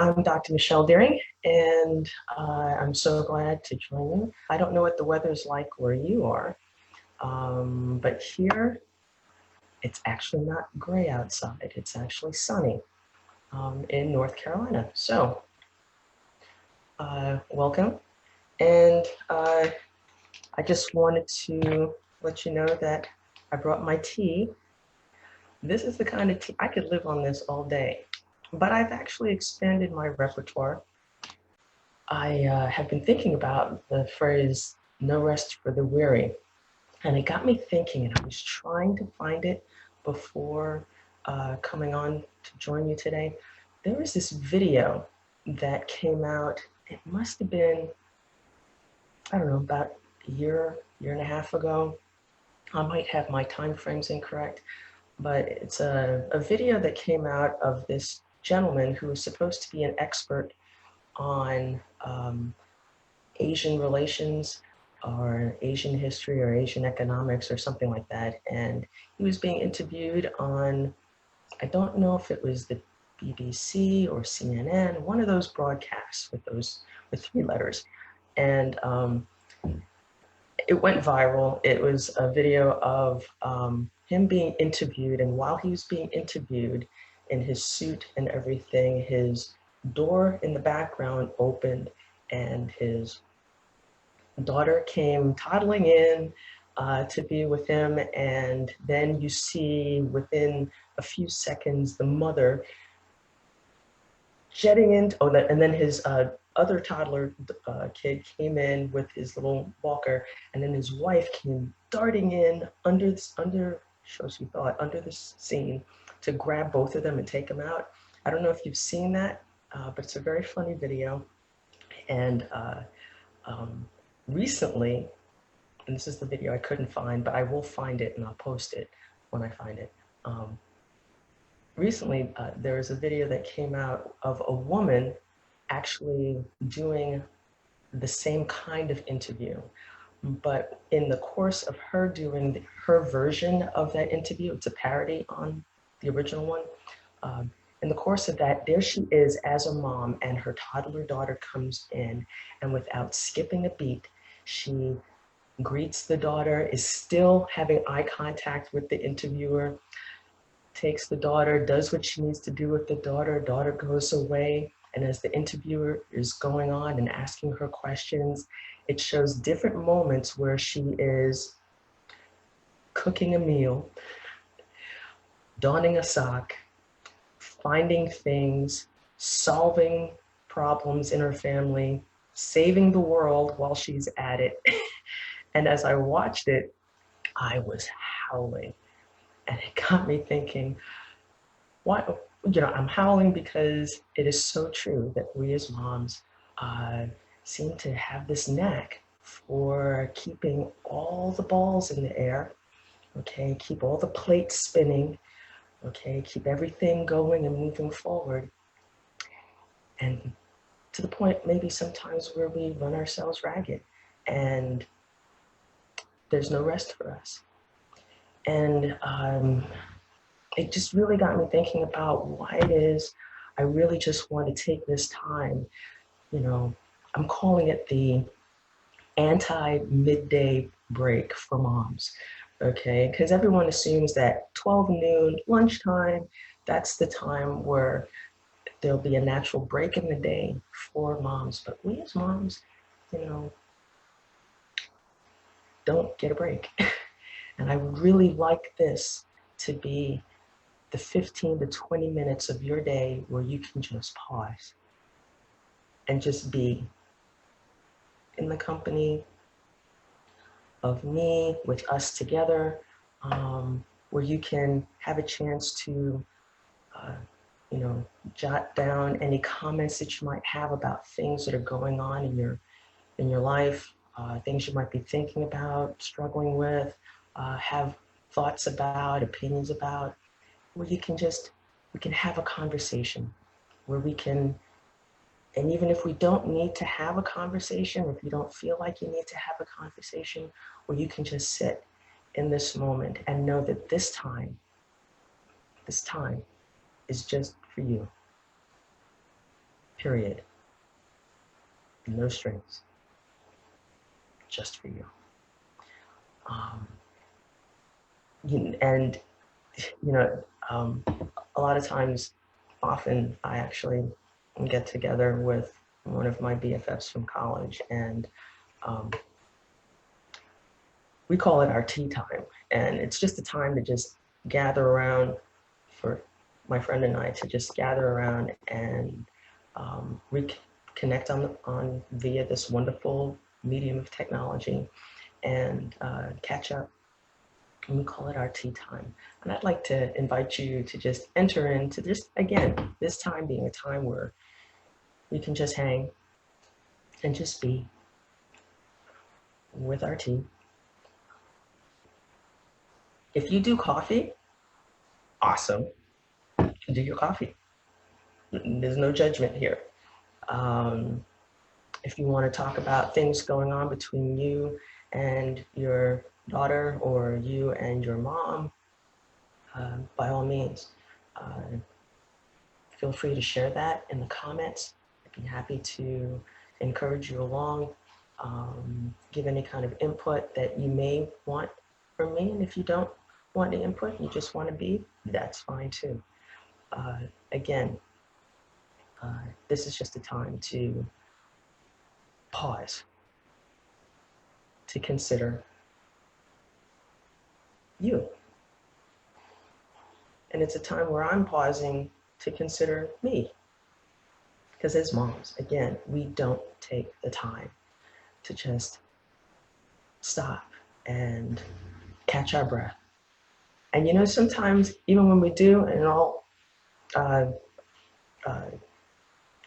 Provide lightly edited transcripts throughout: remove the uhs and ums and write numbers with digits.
I'm Dr. Michelle Deering, and I'm so glad to join you. I don't know what the weather's like where you are, but here it's actually not gray outside. It's actually sunny in North Carolina. So, welcome. And I just wanted to let you know that I brought my tea. This is the kind of tea, I could live on this all day, but I've actually expanded my repertoire. I have been thinking about the phrase, no rest for the weary, and it got me thinking, and I was trying to find it before coming on to join you today. There was this video that came out, it must have been, I don't know, about a year and a half ago. I might have my time frames incorrect, but it's a video that came out of this gentleman who was supposed to be an expert on Asian relations or Asian history or Asian economics or something like that. And he was being interviewed on, I don't know if it was the BBC or CNN, one of those broadcasts with three letters. And it went viral. It was a video of him being interviewed, and while he was being interviewed in his suit and everything, his door in the background opened and his daughter came toddling in to be with him, and then you see within a few seconds the mother jetting in, and then his other toddler kid came in with his little walker, and then his wife came darting in under this scene to grab both of them and take them out. I don't know if you've seen that, but it's a very funny video. And recently, and this is the video I couldn't find, but I will find it and I'll post it when I find it. Recently, there was a video that came out of a woman actually doing the same kind of interview. But in the course of her doing her version of that interview, it's a parody on the original one. In the course of that, there she is as a mom, and her toddler daughter comes in, and without skipping a beat, she greets the daughter, is still having eye contact with the interviewer, takes the daughter, does what she needs to do with the daughter, daughter goes away. And as the interviewer is going on and asking her questions, it shows different moments where she is cooking a meal, donning a sock, finding things, solving problems in her family, saving the world while she's at it. And as I watched it, I was howling. And it got me thinking, why, I'm howling because it is so true that we as moms seem to have this knack for keeping all the balls in the air, okay, keep all the plates spinning, okay, keep everything going and moving forward. And to the point maybe sometimes where we run ourselves ragged and there's no rest for us. And it just really got me thinking about why it is I really just want to take this time. I'm calling it the anti-midday break for moms, okay? Because everyone assumes that 12 noon, lunchtime, that's the time where there'll be a natural break in the day for moms. But we as moms, don't get a break. And I would really like this to be the 15 to 20 minutes of your day where you can just pause and just be in the company of me, with us together, where you can have a chance to, jot down any comments that you might have about things that are going on in your life, things you might be thinking about, struggling with, have thoughts about, opinions about, where we can have a conversation, where we can, and even if we don't need to have a conversation, if you don't feel like you need to have a conversation, where you can just sit in this moment and know that this time is just for you. period. No strings, just for you. Um, and, you know, a lot of times, often I actually get together with one of my BFFs from college, and we call it our tea time. And it's just a time to just gather around, for my friend and I to just gather around and reconnect on via this wonderful medium of technology, and catch up. And we call it our tea time. And I'd like to invite you to just enter into this, again, this time being a time where we can just hang and just be with our tea. If you do coffee, awesome. Do your coffee. There's no judgment here. Um, if you want to talk about things going on between you and your daughter, or you and your mom, by all means, feel free to share that in the comments. I'd be happy to encourage you along, give any kind of input that you may want from me. And if you don't want the input, you just want to be, that's fine too. Again, this is just a time to pause, to consider you. And it's a time where I'm pausing to consider me. Because as moms, again, we don't take the time to just stop and catch our breath. And you know, sometimes even when we do, uh, uh,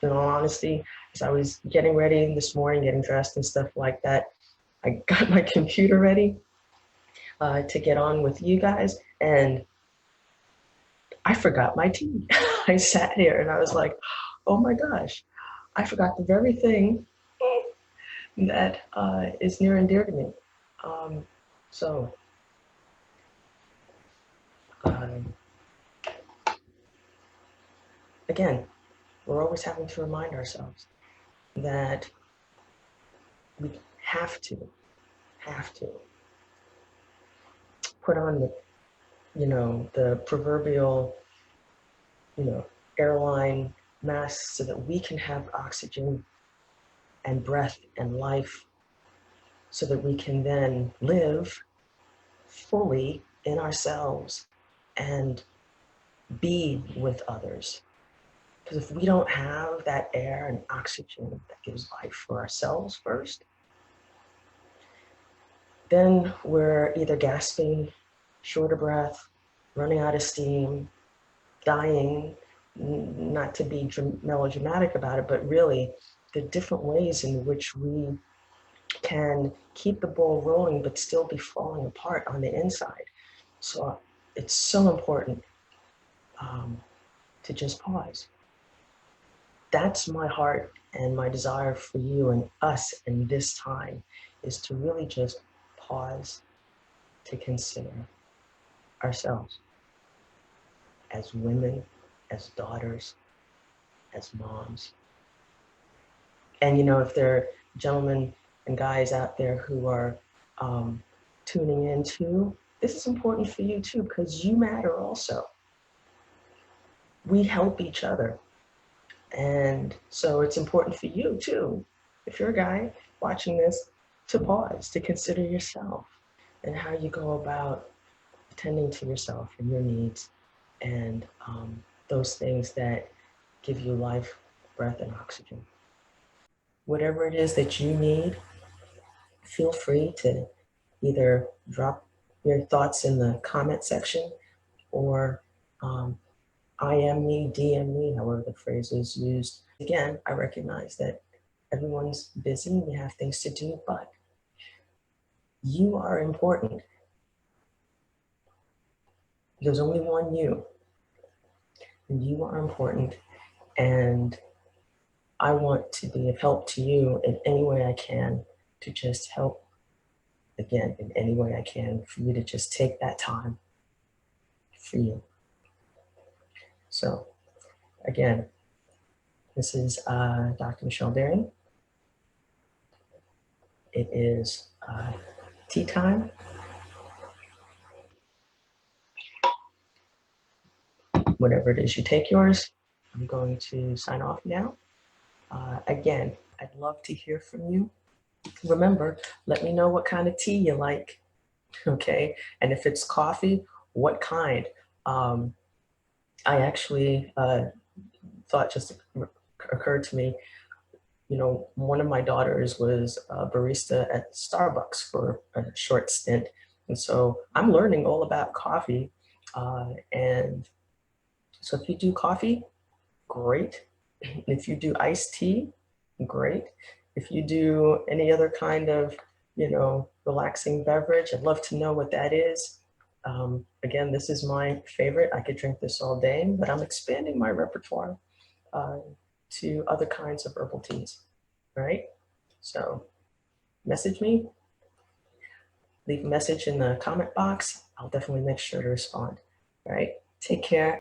in all honesty, as I was getting ready this morning, getting dressed and stuff like that, I got my computer ready to get on with you guys, and I forgot my tea. I sat here and I was like, oh my gosh, I forgot the very thing that is near and dear to me. Um, so, again, we're always having to remind ourselves that we have to put on the, the proverbial, airline mask so that we can have oxygen and breath and life, so that we can then live fully in ourselves and be with others. Because if we don't have that air and oxygen that gives life for ourselves first, then we're either gasping, short of breath, running out of steam, dying. Not to be melodramatic about it, but really the different ways in which we can keep the ball rolling but still be falling apart on the inside. So it's so important to just pause. That's my heart and my desire for you and us in this time, is to really just pause to consider ourselves as women, as daughters, as moms. And if there are gentlemen and guys out there who are tuning in too, this is important for you too, because you matter also. We help each other. And so it's important for you too, if you're a guy watching this, to pause, to consider yourself and how you go about attending to yourself and your needs, and those things that give you life, breath, and oxygen. Whatever it is that you need, feel free to either drop your thoughts in the comment section, or IM me, DM me, however the phrase is used. Again, I recognize that everyone's busy and you have things to do, but you are important. There's only one you, and you are important. And I want to be of help to you in any way I can, to just help, again, in any way I can, for you to just take that time for you. So again, This is Dr. Michelle Daring. It is tea time. Whatever it is you take yours, I'm going to sign off now. Again, I'd love to hear from you. Remember, let me know what kind of tea you like, okay? And if it's coffee, what kind? I actually thought just occurred to me, you know, one of my daughters was a barista at Starbucks for a short stint. And so I'm learning all about coffee. And so if you do coffee, great. If you do iced tea, great. If you do any other kind of, you know, relaxing beverage, I'd love to know what that is. Again, this is my favorite. I could drink this all day, but I'm expanding my repertoire to other kinds of herbal teas, right? So message me, leave a message in the comment box. I'll definitely make sure to respond, all right? Take care.